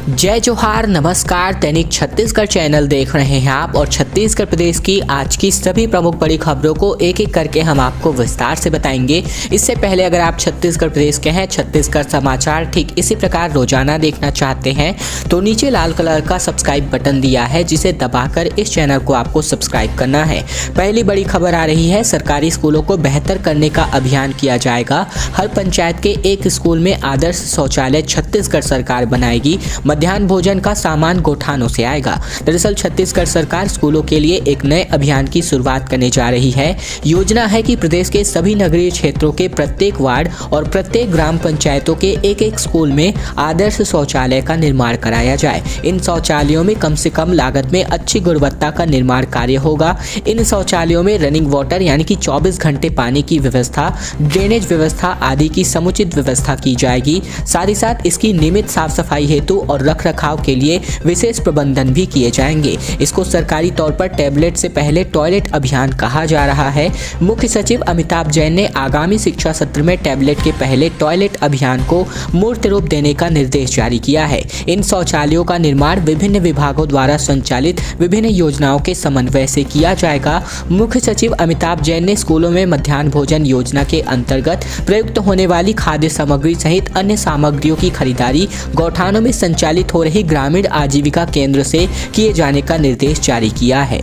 जय जोहार, नमस्कार। दैनिक छत्तीसगढ़ चैनल देख रहे हैं आप और छत्तीसगढ़ प्रदेश की आज की सभी प्रमुख बड़ी खबरों को एक एक करके हम आपको विस्तार से बताएंगे। इससे पहले अगर आप छत्तीसगढ़ प्रदेश के हैं, छत्तीसगढ़ समाचार ठीक इसी प्रकार रोजाना देखना चाहते हैं तो नीचे लाल कलर का सब्सक्राइब बटन दिया है, जिसे दबाकर इस चैनल को आपको सब्सक्राइब करना है। पहली बड़ी खबर आ रही है, सरकारी स्कूलों को बेहतर करने का अभियान किया जाएगा। हर पंचायत के एक स्कूल में आदर्श शौचालय छत्तीसगढ़ सरकार बनाएगी। मध्याह्न भोजन का सामान गोठानों से आएगा। दरअसल छत्तीसगढ़ सरकार स्कूलों के लिए एक नए अभियान की शुरुआत करने जा रही है। योजना है कि प्रदेश के सभी नगरीय क्षेत्रों के प्रत्येक वार्ड और प्रत्येक ग्राम पंचायतों के एक एक स्कूल में आदर्श शौचालय का निर्माण कराया जाए। इन शौचालयों में कम से कम लागत में अच्छी गुणवत्ता का निर्माण कार्य होगा। इन शौचालयों में रनिंग वाटर यानी कि 24 घंटे पानी की व्यवस्था, ड्रेनेज व्यवस्था आदि की समुचित व्यवस्था की जाएगी। साथ ही साथ इसकी नियमित साफ सफाई हेतु और रख रखाव के लिए विशेष प्रबंधन भी किए जाएंगे। इसको सरकारी तौर पर टैबलेट से पहले टॉयलेट अभियान कहा जा रहा है। मुख्य सचिव अमिताभ जैन ने आगामी शिक्षा सत्र में टैबलेट के पहले टॉयलेट अभियान को मूर्त रूप देने का निर्देश जारी किया है। इन शौचालयों का निर्माण विभिन्न विभागों द्वारा संचालित विभिन्न योजनाओं के समन्वय से किया जाएगा। मुख्य सचिव अमिताभ जैन ने स्कूलों में मध्याह्न भोजन योजना के अंतर्गत प्रयुक्त होने वाली खाद्य सामग्री सहित अन्य सामग्रियों की खरीदारी गौठानों में संचालित हो रही ग्रामीण आजीविका केंद्र से किए जाने का निर्देश जारी किया है।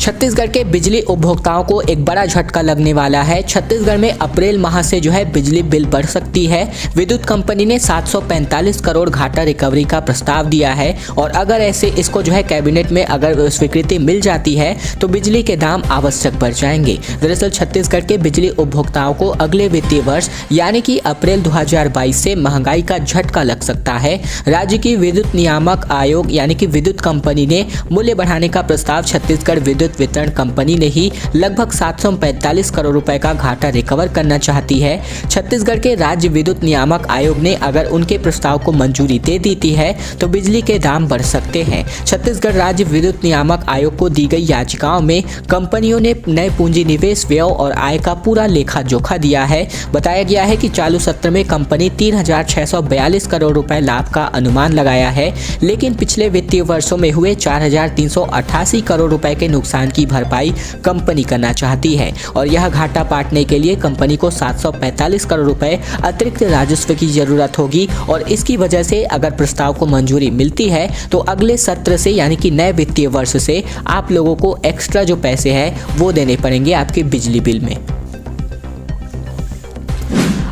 छत्तीसगढ़ के बिजली उपभोक्ताओं को एक बड़ा झटका लगने वाला है। छत्तीसगढ़ में अप्रैल माह से बिजली बिल बढ़ सकती है। विद्युत कंपनी ने 745 करोड़ घाटा रिकवरी का प्रस्ताव दिया है और अगर ऐसे इसको कैबिनेट में अगर स्वीकृति मिल जाती है तो बिजली के दाम आवश्यक बढ़ जाएंगे। दरअसल छत्तीसगढ़ के बिजली उपभोक्ताओं को अगले वित्तीय वर्ष यानी कि अप्रैल 2022 से महंगाई का झटका लग सकता है। राज्य की विद्युत नियामक आयोग यानी कि विद्युत कंपनी ने मूल्य बढ़ाने का प्रस्ताव छत्तीसगढ़ विद्युत वितरण कंपनी ने ही लगभग 745 करोड़ रुपए का घाटा रिकवर करना चाहती है। छत्तीसगढ़ के राज्य विद्युत नियामक आयोग ने अगर उनके प्रस्ताव को मंजूरी दे दी है तो बिजली के दाम बढ़ सकते हैं। छत्तीसगढ़ राज्य विद्युत नियामक आयोग को दी गई याचिकाओं में कंपनियों ने नए पूंजी निवेश, व्यय और आय का पूरा लेखा जोखा दिया है। बताया गया है कि चालू सत्र में कंपनी 3,642 करोड़ रुपए लाभ का अनुमान लगाया है, लेकिन पिछले वित्तीय वर्षों में हुए 4,388 करोड़ रुपए के नुकसान की भरपाई कंपनी करना चाहती है और यह घाटा पाटने के लिए कंपनी को 745 करोड़ रुपए अतिरिक्त राजस्व की जरूरत होगी और इसकी वजह से अगर प्रस्ताव को मंजूरी मिलती है तो अगले सत्र से यानी कि नए वित्तीय वर्ष से आप लोगों को एक्स्ट्रा जो पैसे हैं वो देने पड़ेंगे आपके बिजली बिल में।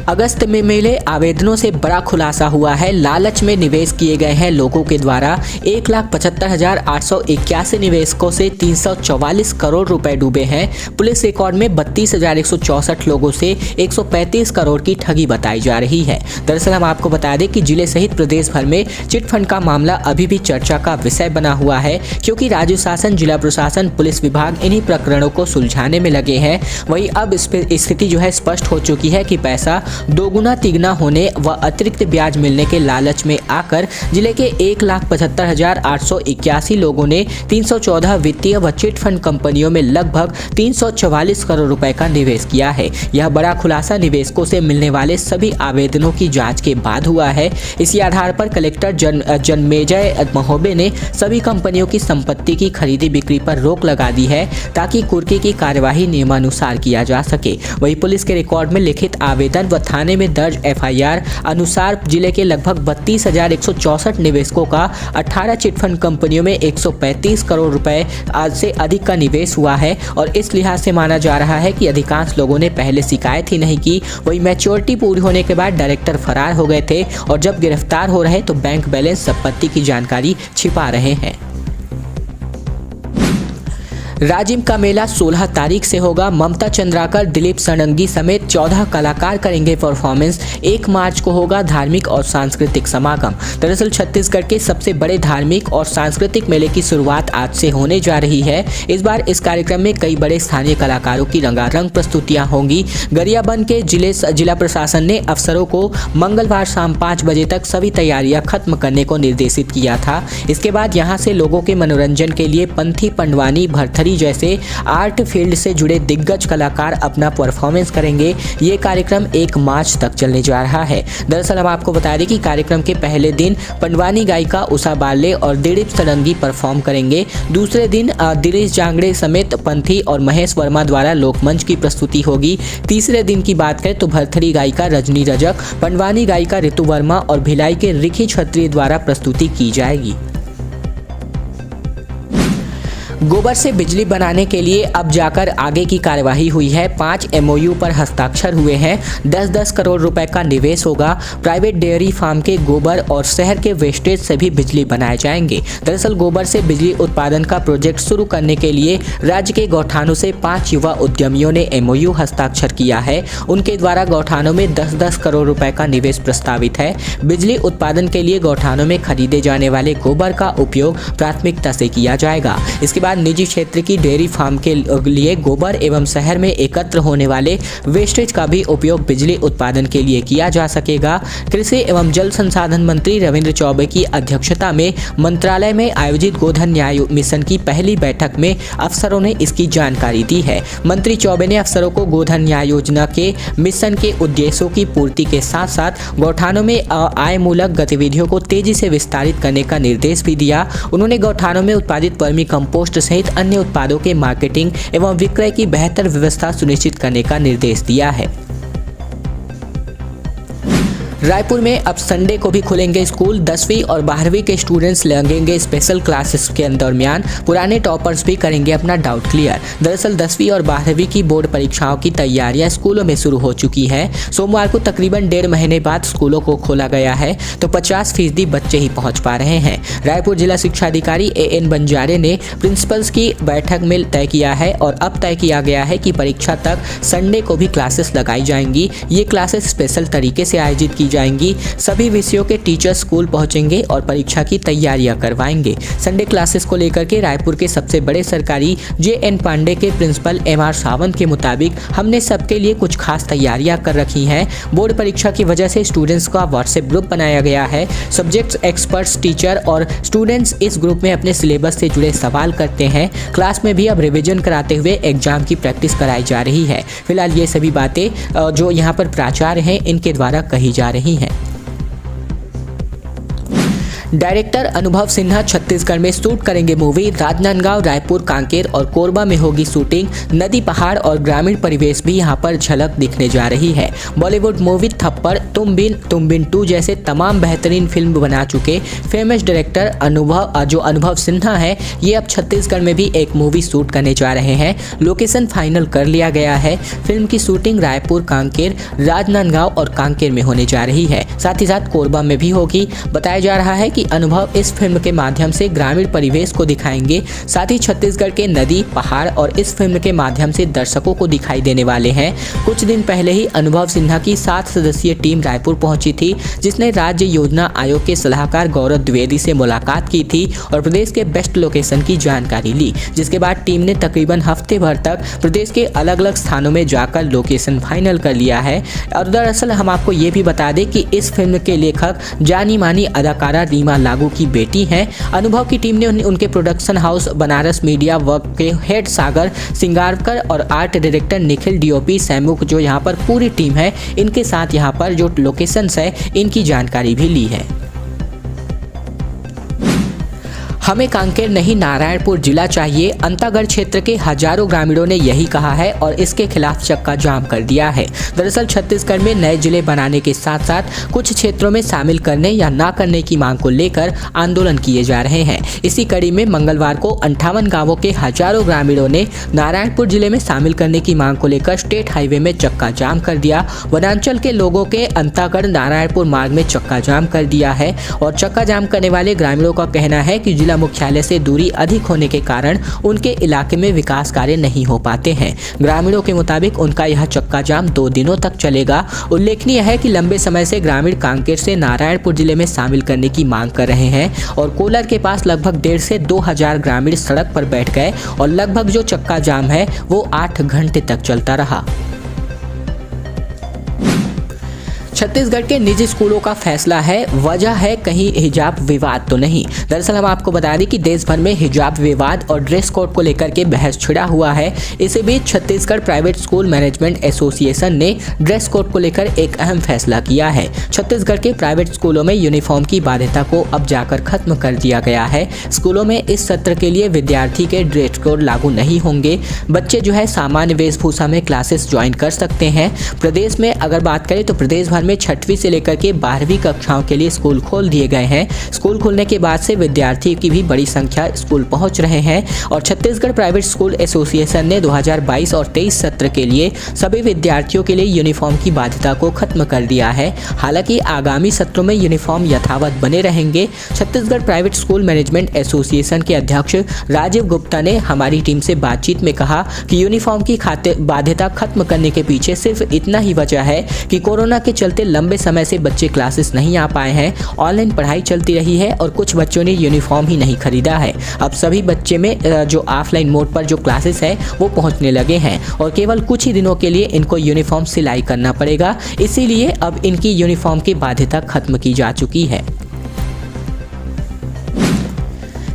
अगस्त में मिले आवेदनों से बड़ा खुलासा हुआ है। लालच में निवेश किए गए हैं लोगों के द्वारा 1,75,881 निवेशकों से 344 करोड़ रुपए डूबे हैं। पुलिस रिकॉर्ड में 32,164 लोगों से 135 करोड़ की ठगी बताई जा रही है। दरअसल हम आपको बता दें कि जिले सहित प्रदेश भर में चिटफंड का मामला अभी भी चर्चा का विषय बना हुआ है, क्योंकि राज्य शासन, जिला प्रशासन, पुलिस विभाग इन्हीं प्रकरणों को सुलझाने में लगे हैं। वहीं अब स्थिति स्पष्ट हो चुकी है कि पैसा दोगुना तिगुना होने व अतिरिक्त ब्याज मिलने के लालच में आकर जिले के 1,75,881 लोगों ने 314 वित्तीय व चिटफंड कंपनियों में लगभग 344 करोड़ रुपए का निवेश किया है। यह बड़ा खुलासा निवेशकों से मिलने वाले सभी आवेदनों की जांच के बाद हुआ है। इसी आधार पर कलेक्टर जन्मेजय महोबे ने सभी कंपनियों की संपत्ति की खरीदी बिक्री पर रोक लगा दी है, ताकि कुर्की की कार्यवाही नियमानुसार किया जा सके। वहीं पुलिस के रिकॉर्ड में लिखित आवेदन व थाने में दर्ज एफआईआर अनुसार जिले के लगभग 32,164 निवेशकों का 18 चिटफंड कंपनियों में 135 करोड़ रुपए आज से अधिक का निवेश हुआ है और इस लिहाज से माना जा रहा है कि अधिकांश लोगों ने पहले शिकायत ही नहीं की। वही मैच्योरिटी पूरी होने के बाद डायरेक्टर फरार हो गए थे और जब गिरफ्तार हो रहे तो बैंक बैलेंस, संपत्ति की जानकारी छिपा रहे हैं। राजिम का मेला 16 तारीख से होगा। ममता चंद्राकर, दिलीप सड़ंगी समेत 14 कलाकार करेंगे परफॉर्मेंस। 1 मार्च को होगा धार्मिक और सांस्कृतिक समागम। दरअसल छत्तीसगढ़ के सबसे बड़े धार्मिक और सांस्कृतिक मेले की शुरुआत आज से होने जा रही है। इस बार इस कार्यक्रम में कई बड़े स्थानीय कलाकारों की रंगारंग प्रस्तुतियां होंगी। गरियाबंद के जिला प्रशासन ने अफसरों को मंगलवार शाम 5 बजे तक सभी तैयारियां खत्म करने को निर्देशित किया था। इसके बाद यहां से लोगों के मनोरंजन के लिए पंथी, पंडवानी, भरथरी चित्रकारी जैसे आर्ट फील्ड से जुड़े दिग्गज कलाकार अपना परफॉर्मेंस करेंगे। ये कार्यक्रम 1 मार्च तक चलने जा रहा है। दरअसल हम आपको बता दें कि कार्यक्रम के पहले दिन पंडवानी गायिका उषा बाले और दिलीप सरंगी परफॉर्म करेंगे। दूसरे दिन दिनेश जांगड़े समेत पंथी और महेश वर्मा द्वारा लोकमंच की प्रस्तुति होगी। तीसरे दिन की बात करें तो भरथरी गायिका रजनी रजक, पंडवानी गायिका ऋतु वर्मा और भिलाई के रिखी छत्री द्वारा प्रस्तुति की जाएगी। गोबर से बिजली बनाने के लिए अब जाकर आगे की कार्यवाही हुई है। 5 MOU पर हस्ताक्षर हुए हैं। 10-10 करोड़ रुपए का निवेश होगा। प्राइवेट डेयरी फार्म के गोबर और शहर के वेस्टेज से भी बिजली बनाए जाएंगे। दरअसल गोबर से बिजली उत्पादन का प्रोजेक्ट शुरू करने के लिए राज्य के गौठानों से 5 युवा उद्यमियों ने MOU हस्ताक्षर किया है। उनके द्वारा गौठानों में 10-10 करोड़ रुपए का निवेश प्रस्तावित है। बिजली उत्पादन के लिए गौठानों में खरीदे जाने वाले गोबर का उपयोग प्राथमिकता से किया जाएगा। इसके बाद निजी क्षेत्र की डेयरी फार्म के लिए गोबर एवं शहर में एकत्र होने वाले वेस्टेज का भी उपयोग बिजली उत्पादन के लिए किया जा सकेगा। कृषि एवं जल संसाधन मंत्री रविंद्र चौबे की अध्यक्षता में मंत्रालय में आयोजित गोधन न्याय मिशन की पहली बैठक में अफसरों ने इसकी जानकारी दी है। मंत्री चौबे ने अफसरों को गोधन न्याय योजना के मिशन के उद्देश्यों की पूर्ति के साथ साथ गौठानों में आय मूलक गतिविधियों को तेजी से विस्तारित करने का निर्देश भी दिया। उन्होंने गौठानों में उत्पादित वर्मी कंपोस्ट सहित अन्य उत्पादों के मार्केटिंग एवं विक्रय की बेहतर व्यवस्था सुनिश्चित करने का निर्देश दिया है। रायपुर में अब संडे को भी खुलेंगे स्कूल। 10वीं और 12वीं के स्टूडेंट्स लगेंगे स्पेशल क्लासेस के दरमियान। पुराने टॉपर्स भी करेंगे अपना डाउट क्लियर। दरअसल 10वीं और 12वीं की बोर्ड परीक्षाओं की तैयारियां स्कूलों में शुरू हो चुकी है। सोमवार को तकरीबन 1.5 महीने बाद स्कूलों को खोला गया है तो 50% बच्चे ही पहुंच पा रहे हैं। रायपुर जिला शिक्षा अधिकारी AN बंजारे ने प्रिंसिपल्स की बैठक में तय किया है और अब तय किया गया है कि परीक्षा तक संडे को भी क्लासेस लगाई जाएंगी। ये क्लासेस स्पेशल तरीके से आयोजित की जाएंगी। सभी विषयों के टीचर स्कूल पहुंचेंगे और परीक्षा की तैयारियां करवाएंगे। संडे क्लासेस को लेकर के रायपुर के सबसे बड़े सरकारी JN पांडे के प्रिंसिपल MR सावंत के मुताबिक हमने सबके लिए कुछ खास तैयारियां कर रखी हैं। बोर्ड परीक्षा की वजह से स्टूडेंट्स का व्हाट्सएप ग्रुप बनाया गया है। सब्जेक्ट्स एक्सपर्ट्स टीचर और स्टूडेंट्स इस ग्रुप में अपने सिलेबस से जुड़े सवाल करते हैं। क्लास में भी अब रिविजन कराते हुए एग्जाम की प्रैक्टिस कराई जा रही है। फिलहाल ये सभी बातें जो यहाँ पर प्राचार्य हैं इनके द्वारा कही जा रही हैं। डायरेक्टर अनुभव सिन्हा छत्तीसगढ़ में शूट करेंगे मूवी। राजनांदगांव, रायपुर, कांकेर और कोरबा में होगी शूटिंग। नदी, पहाड़ और ग्रामीण परिवेश भी यहां पर झलक दिखने जा रही है। बॉलीवुड मूवी थप्पड़, तुम बिन 2 जैसे तमाम बेहतरीन फिल्म बना चुके फेमस डायरेक्टर अनुभव सिन्हा है, ये अब छत्तीसगढ़ में भी एक मूवी शूट करने जा रहे हैं। लोकेशन फाइनल कर लिया गया है। फिल्म की शूटिंग रायपुर, कांकेर, राजनांदगांव और कांकेर में होने जा रही है। साथ ही साथ कोरबा में भी होगी। बताया जा रहा है कि अनुभव इस फिल्म के माध्यम से ग्रामीण परिवेश को दिखाएंगे। साथ ही छत्तीसगढ़ के नदी, पहाड़ और इस फिल्म के माध्यम से दर्शकों को दिखाई देने वाले हैं। कुछ दिन पहले ही अनुभव सिन्हा की 7 सदस्यीय टीम रायपुर पहुंची थी, जिसने राज्य योजना आयोग के सलाहकार गौरव द्विवेदी से मुलाकात की थी और प्रदेश के बेस्ट लोकेशन की जानकारी ली। जिसके बाद टीम ने तकरीबन हफ्ते भर तक प्रदेश के अलग अलग स्थानों में जाकर लोकेशन फाइनल कर लिया है। और दरअसल हम आपको ये भी बता दें कि इस फिल्म के लेखक जानी मानी अदाकारा रीमा लागू की बेटी हैं। अनुभव की टीम ने उनके production house Banaras media work के हेड सागर सिंगारकर और आर्ट डायरेक्टर निखिल DOP सैमुख जो यहाँ पर पूरी टीम है, इनके साथ यहाँ पर जो लोकेशंस है इनकी जानकारी भी ली है। हमें कांकेर नहीं नारायणपुर जिला चाहिए, अंतागढ़ क्षेत्र के हजारों ग्रामीणों ने यही कहा है और इसके खिलाफ चक्का जाम कर दिया है। दरअसल छत्तीसगढ़ में नए जिले बनाने के साथ साथ कुछ क्षेत्रों में शामिल करने या ना करने की मांग को लेकर आंदोलन किए जा रहे हैं। इसी कड़ी में मंगलवार को 58 गांवों के हजारों ग्रामीणों ने नारायणपुर जिले में शामिल करने की मांग को लेकर स्टेट हाईवे में चक्का जाम कर दिया। वनांचल के लोगों के अंतागढ़ नारायणपुर मार्ग में चक्का जाम कर दिया है और चक्का जाम करने वाले ग्रामीणों का कहना है कि जिला मुख्यालय से दूरी अधिक होने के कारण उनके इलाके में विकास कार्य नहीं हो पाते हैं। ग्रामीणों के मुताबिक उनका यह चक्का जाम 2 दिनों तक चलेगा। उल्लेखनीय है कि लंबे समय से ग्रामीण कांकेर से नारायणपुर जिले में शामिल करने की मांग कर रहे हैं और कोलर के पास लगभग 1,500 से 2,000 ग्रामीण सड़क पर बैठ गए और लगभग जो चक्का जाम है वो 8 घंटे तक चलता रहा। छत्तीसगढ़ के निजी स्कूलों का फैसला है, वजह है कहीं हिजाब विवाद तो नहीं। दरअसल हम आपको बता दें कि देश भर में हिजाब विवाद और ड्रेस कोड को लेकर के बहस छिड़ा हुआ है। इसी बीच Chhattisgarh private school management association ने ड्रेस कोड को लेकर एक अहम फैसला किया है। छत्तीसगढ़ के प्राइवेट स्कूलों में यूनिफॉर्म की बाध्यता को अब जाकर खत्म कर दिया गया है। स्कूलों में इस सत्र के लिए विद्यार्थी के ड्रेस कोड लागू नहीं होंगे। बच्चे जो है सामान्य वेशभूषा में क्लासेस ज्वाइन कर सकते हैं। प्रदेश में अगर बात करें तो प्रदेश भर में 6वीं से लेकर के 12वीं कक्षाओं के लिए स्कूल खोल दिए गए हैं। स्कूल खुलने के बाद से विद्यार्थी की भी बड़ी संख्या स्कूल पहुंच रहे हैं और छत्तीसगढ़ प्राइवेट स्कूल एसोसिएशन ने 2022 और 23 सत्र के लिए सभी विद्यार्थियों के लिए यूनिफॉर्म की बाध्यता को खत्म कर दिया है। हालांकि आगामी सत्रों में यूनिफॉर्म यथावत बने रहेंगे। Chhattisgarh private school management association के अध्यक्ष राजीव गुप्ता ने हमारी टीम से बातचीत में कहा कि यूनिफॉर्म की बाध्यता खत्म करने के पीछे सिर्फ इतना ही वजह है कि कोरोना के चलते लंबे समय से बच्चे क्लासेस नहीं आ पाए हैं। ऑनलाइन पढ़ाई चलती रही है और कुछ बच्चों ने यूनिफॉर्म ही नहीं खरीदा है। अब सभी बच्चे में जो ऑफलाइन मोड पर जो क्लासेस है वो पहुंचने लगे हैं और केवल कुछ ही दिनों के लिए इनको यूनिफॉर्म सिलाई करना पड़ेगा। इसीलिए अब इनकी यूनिफॉर्म की बाध्यता खत्म की जा चुकी है।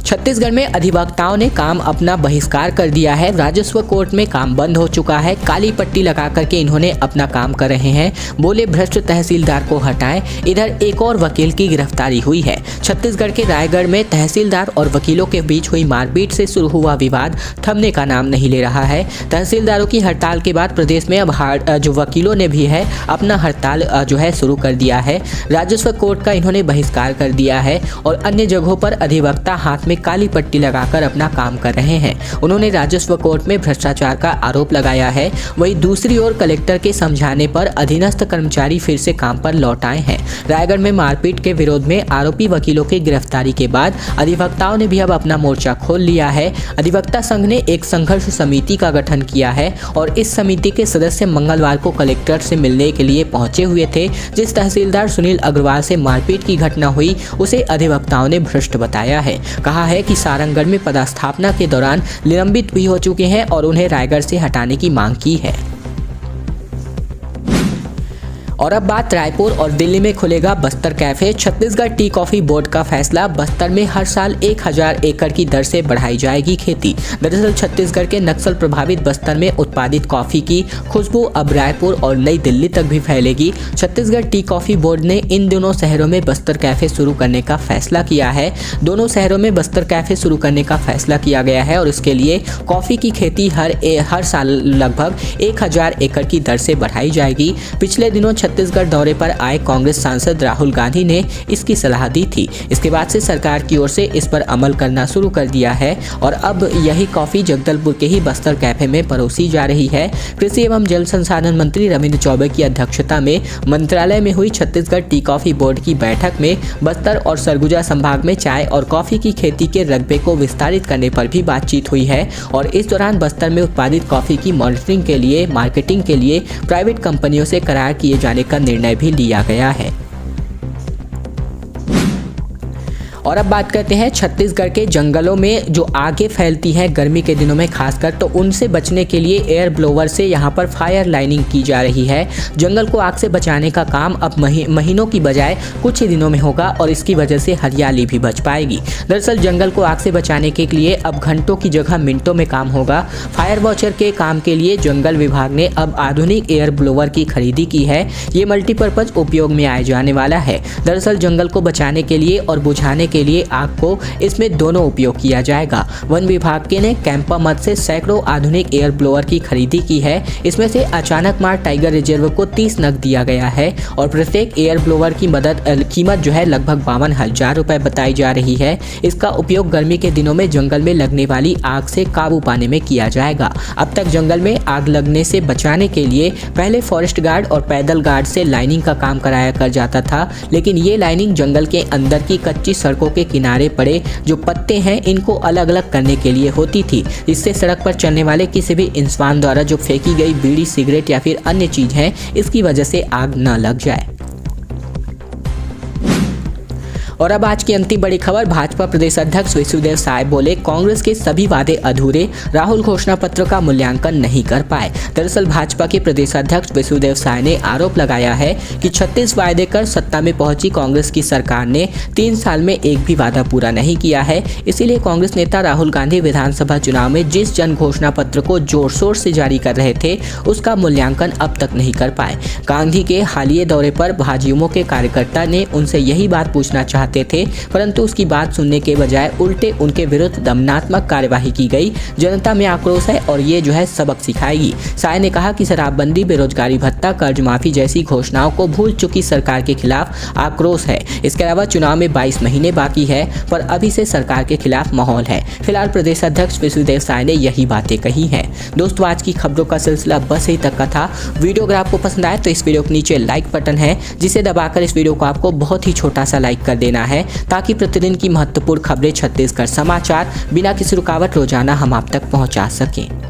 छत्तीसगढ़ में अधिवक्ताओं ने काम अपना बहिष्कार कर दिया है। राजस्व कोर्ट में काम बंद हो चुका है। काली पट्टी लगा करके इन्होंने अपना काम कर रहे हैं। बोले भ्रष्ट तहसीलदार को हटाएं। इधर एक और वकील की गिरफ्तारी हुई है। छत्तीसगढ़ के रायगढ़ में तहसीलदार और वकीलों के बीच हुई मारपीट से शुरू हुआ विवाद थमने का नाम नहीं ले रहा है। तहसीलदारों की हड़ताल के बाद प्रदेश में अब जो वकीलों ने भी है अपना हड़ताल जो है शुरू कर दिया है। राजस्व कोर्ट का इन्होंने बहिष्कार कर दिया है और अन्य जगहों पर अधिवक्ता हाथ में काली पट्टी लगाकर अपना काम कर रहे हैं। उन्होंने राजस्व कोर्ट में भ्रष्टाचार का आरोप लगाया है। वहीं दूसरी ओर कलेक्टर के समझाने पर अधीनस्थ कर्मचारी फिर से काम पर लौट आए हैं। रायगढ़ में मारपीट के विरोध में आरोपी वकीलों की गिरफ्तारी के बाद अधिवक्ताओं ने भी अब अपना मोर्चा खोल लिया है। अधिवक्ता संघ ने एक संघर्ष समिति का गठन किया है और इस समिति के सदस्य मंगलवार को कलेक्टर से मिलने के लिए पहुंचे हुए थे। जिस तहसीलदार सुनील अग्रवाल से मारपीट की घटना हुई उसे अधिवक्ताओं ने भ्रष्ट बताया है। कहा है कि सारंगगढ़ में पदस्थापना के दौरान निलंबित भी हो चुके हैं और उन्हें रायगढ़ से हटाने की मांग की है। और अब बात रायपुर और दिल्ली में खुलेगा Bastar cafe. Chhattisgarh tea coffee board का फैसला, बस्तर में हर साल 1000 एकड़ की दर से बढ़ाई जाएगी खेती। दरअसल छत्तीसगढ़ के नक्सल प्रभावित बस्तर में उत्पादित कॉफी की खुशबू अब रायपुर और नई दिल्ली तक भी फैलेगी। छत्तीसगढ़ टी कॉफी बोर्ड ने इन दोनों शहरों में बस्तर कैफे शुरू करने का फैसला किया है। दोनों शहरों में बस्तर कैफे शुरू करने का फैसला किया गया है और इसके लिए कॉफी की खेती हर साल लगभग 1000 एकड़ की दर से बढ़ाई जाएगी। पिछले दिनों छत्तीसगढ़ दौरे पर आए कांग्रेस सांसद राहुल गांधी ने इसकी सलाह दी थी। इसके बाद से सरकार की ओर से इस पर अमल करना शुरू कर दिया है और अब यही कॉफी जगदलपुर के ही बस्तर कैफे में परोसी जा रही है। कृषि एवं जल संसाधन मंत्री रविंद्र चौबे की अध्यक्षता में मंत्रालय में हुई छत्तीसगढ़ टी कॉफी बोर्ड की बैठक में बस्तर और सरगुजा संभाग में चाय और कॉफी की खेती के रकबे को विस्तारित करने पर भी बातचीत हुई है और इस दौरान बस्तर में उत्पादित कॉफी की मॉनिटरिंग के लिए मार्केटिंग के लिए प्राइवेट कंपनियों से करार किए जाने का निर्णय भी लिया गया है। और अब बात करते हैं छत्तीसगढ़ के जंगलों में जो आगे फैलती हैं गर्मी के दिनों में खासकर, तो उनसे बचने के लिए एयर ब्लोवर से यहां पर फायर लाइनिंग की जा रही है। जंगल को आग से बचाने का काम अब महीनों की बजाय कुछ ही दिनों में होगा और इसकी वजह से हरियाली भी बच पाएगी। दरअसल जंगल को आग से बचाने के लिए अब घंटों की जगह मिनटों में काम होगा। फायर वॉचर के काम के लिए जंगल विभाग ने अब आधुनिक एयर ब्लोवर की खरीदी की है। ये मल्टीपर्पज उपयोग में आए जाने वाला है। दरअसल जंगल को बचाने के लिए और बुझाने के लिए आग को इसमें दोनों उपयोग किया जाएगा। वन विभाग के ने कैंपा मद से सैकड़ों आधुनिक एयर ब्लोअर की खरीदी की है। इसमें से अचानक मार टाइगर रिजर्व को 30 नग दिया गया है और प्रत्येक एयर ब्लोअर की कीमत जो है लगभग 52,000 रुपए बताई जा रही है। इसका उपयोग गर्मी के दिनों में जंगल में लगने वाली आग से काबू पाने में किया जाएगा। अब तक जंगल में आग लगने से बचाने के लिए पहले फॉरेस्ट गार्ड और पैदल गार्ड से लाइनिंग का काम कराया कर जाता था, लेकिन ये लाइनिंग जंगल के अंदर की कच्ची सड़कों के किनारे पड़े जो पत्ते हैं इनको अलग अलग करने के लिए होती थी। इससे सड़क पर चलने वाले किसी भी इंसान द्वारा जो फेंकी गई बीड़ी, सिगरेट या फिर अन्य चीज है इसकी वजह से आग न लग जाए। और अब आज की अंतिम बड़ी खबर, भाजपा प्रदेश अध्यक्ष विष्णुदेव साय बोले कांग्रेस के सभी वादे अधूरे, राहुल घोषणा पत्र का मूल्यांकन नहीं कर पाए। दरअसल भाजपा के प्रदेश अध्यक्ष विष्णुदेव साय ने आरोप लगाया है कि 36 वायदे कर सत्ता में पहुंची कांग्रेस की सरकार ने 3 साल में एक भी वादा पूरा नहीं किया है। इसीलिए कांग्रेस नेता राहुल गांधी विधानसभा चुनाव में जिस जन घोषणा पत्र को जोर शोर से जारी कर रहे थे उसका मूल्यांकन अब तक नहीं कर पाए। गांधी के हालिया दौरे पर भाजयुमो के कार्यकर्ता ने उनसे यही बात पूछना चाहते थे, परंतु उसकी बात सुनने के बजाय उल्टे उनके विरुद्ध दमनात्मक कार्यवाही की गई। जनता में आक्रोश है और ये जो है सबक सिखाएगी। साय ने कहा कि शराबबंदी, बेरोजगारी भत्ता, कर्ज माफी जैसी घोषणाओं को भूल चुकी सरकार के खिलाफ आक्रोश है। इसके अलावा चुनाव में 22 महीने बाकी है पर अभी से सरकार के खिलाफ माहौल है। फिलहाल प्रदेश अध्यक्ष विष्णुदेव साय ने यही बातें कही हैं। दोस्तों, आज की खबरों का सिलसिला बस यही तक का था। वीडियो अगर आपको पसंद आए तो इस वीडियो के नीचे लाइक बटन है जिसे दबाकर इस वीडियो को आपको बहुत ही छोटा सा लाइक कर देना है ताकि प्रतिदिन की महत्वपूर्ण खबरें, छत्तीसगढ़ समाचार बिना किसी रुकावट रोजाना हम आप तक पहुंचा सकें।